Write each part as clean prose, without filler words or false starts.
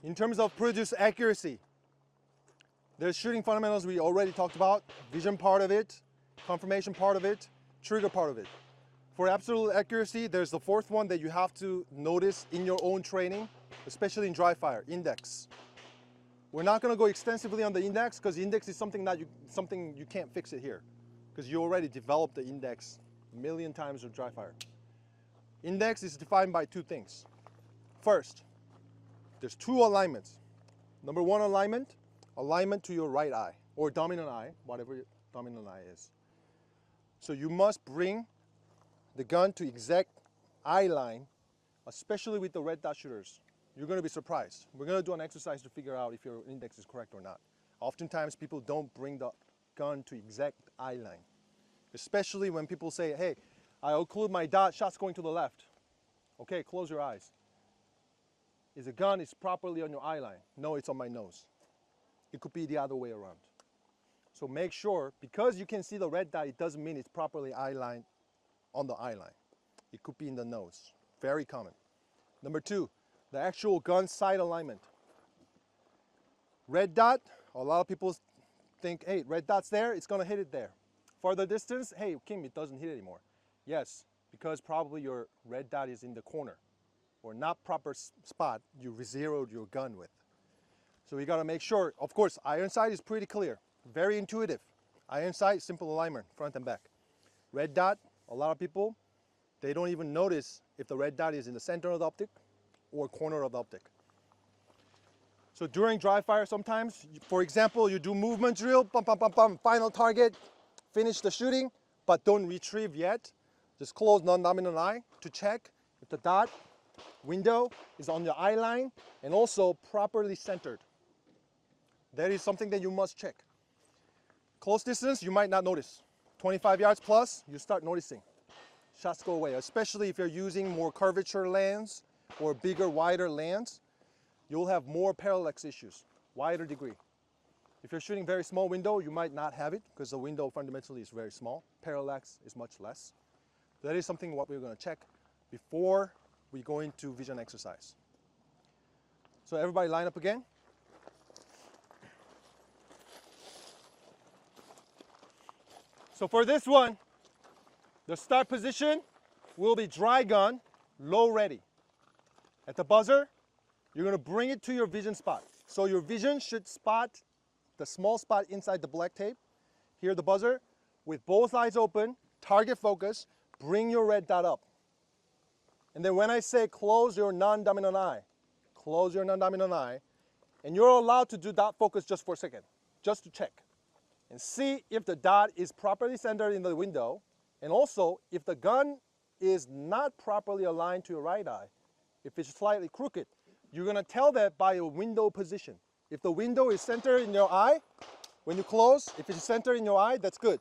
In terms of produce accuracy, there's shooting fundamentals we already talked about, vision part of it, confirmation part of it, trigger part of it. For absolute accuracy, there's the fourth one that you have to notice in your own training, especially in dry fire, index. We're not going to go extensively on the index because index is something you can't fix it here because you already developed the index a million times with dry fire. Index is defined by two things. First, there's two alignments. Number one alignment to your right eye or dominant eye, whatever your dominant eye is. So you must bring the gun to exact eye line, especially with the red dot shooters. You're going to be surprised. We're going to do an exercise to figure out if your index is correct or not. Oftentimes people don't bring the gun to exact eye line, especially when people say, hey, I occlude my dot, shot's going to the left. Okay, close your eyes. Is the gun is properly on your eye line? No, it's on my nose. It could be the other way around. So make sure, because you can see the red dot, it doesn't mean it's properly eye line on the eye line. It could be in the nose. Very common. Number two, the actual gun sight alignment. Red dot, a lot of people think, hey, red dot's there, it's going to hit it there. Farther distance, hey, Kim, it doesn't hit anymore. Yes, because probably your red dot is in the corner or not proper spot you zeroed your gun with. So you got to make sure, of course, iron sight is pretty clear, very intuitive. Iron sight, simple alignment, front and back. Red dot, a lot of people, they don't even notice if the red dot is in the center of the optic or corner of the optic. So during dry fire sometimes, for example, you do movement drill, bum, bum, bum, bum, final target, finish the shooting, but don't retrieve yet. Just close non-dominant eye to check if the dot window is on your eye line and also properly centered. That is something that you must check. Close distance, you might not notice. 25 yards plus, you start noticing. Shots go away, especially if you're using more curvature lens or bigger, wider lens, you'll have more parallax issues, wider degree. If you're shooting very small window, you might not have it because the window fundamentally is very small. Parallax is much less. That is something what we're going to check before we go into vision exercise. So everybody line up again. So for this one, the start position will be dry gun, low ready. At the buzzer, you're going to bring it to your vision spot. So your vision should spot the small spot inside the black tape. Here the buzzer, with both eyes open, target focus, bring your red dot up. And then when I say close your non-dominant eye, close your non-dominant eye, and you're allowed to do dot focus just for a second, just to check. And see if the dot is properly centered in the window, and also if the gun is not properly aligned to your right eye, if it's slightly crooked, you're going to tell that by your window position. If the window is centered in your eye, when you close, if it's centered in your eye, that's good.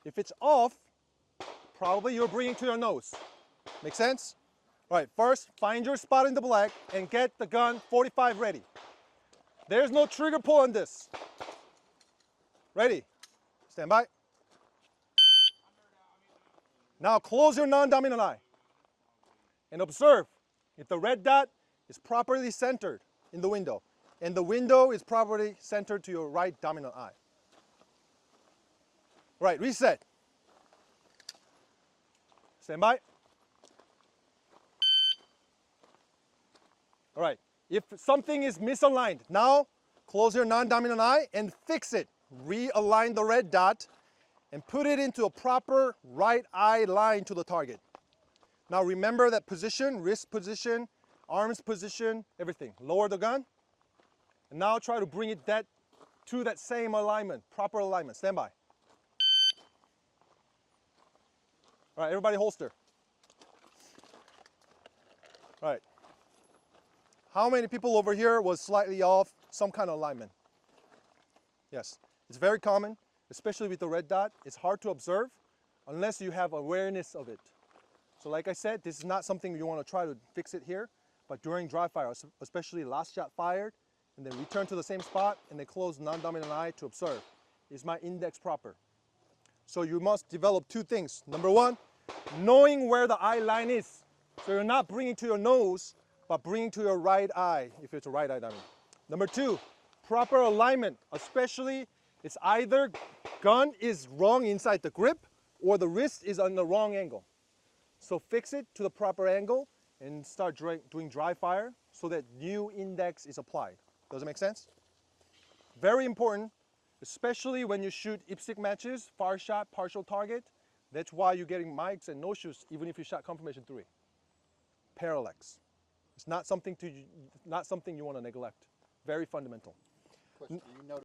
If it's off, probably you're bringing to your nose. Make sense? All right, first, find your spot in the black and get the gun 45 ready. There's no trigger pull on this. Ready? Stand by. Now close your non-dominant eye and observe if the red dot is properly centered in the window and the window is properly centered to your right dominant eye. Right, reset. Stand by. All right, if something is misaligned, now close your non-dominant eye and fix it. Realign the red dot and put it into a proper right eye line to the target. Now remember that position, wrist position, arms position, everything. Lower the gun and now try to bring it to that same alignment, proper alignment. Stand by. All right, everybody holster. All right. How many people over here was slightly off some kind of alignment? Yes, it's very common, especially with the red dot. It's hard to observe unless you have awareness of it. So like I said, this is not something you want to try to fix it here, but during dry fire, especially last shot fired, and then return to the same spot, and then close non-dominant eye to observe. Is my index proper? So you must develop two things. Number one, knowing where the eye line is. So you're not bringing to your nose, but bringing to your right eye, if it's a right eye, I mean. Number two, proper alignment, especially it's either gun is wrong inside the grip or the wrist is on the wrong angle. So fix it to the proper angle and start doing dry fire so that new index is applied. Does it make sense? Very important, especially when you shoot IPSC matches, far shot, partial target. That's why you're getting mics and no shoes even if you shot confirmation 3. Parallax. It's not something you want to neglect. Very fundamental. Question, do you notice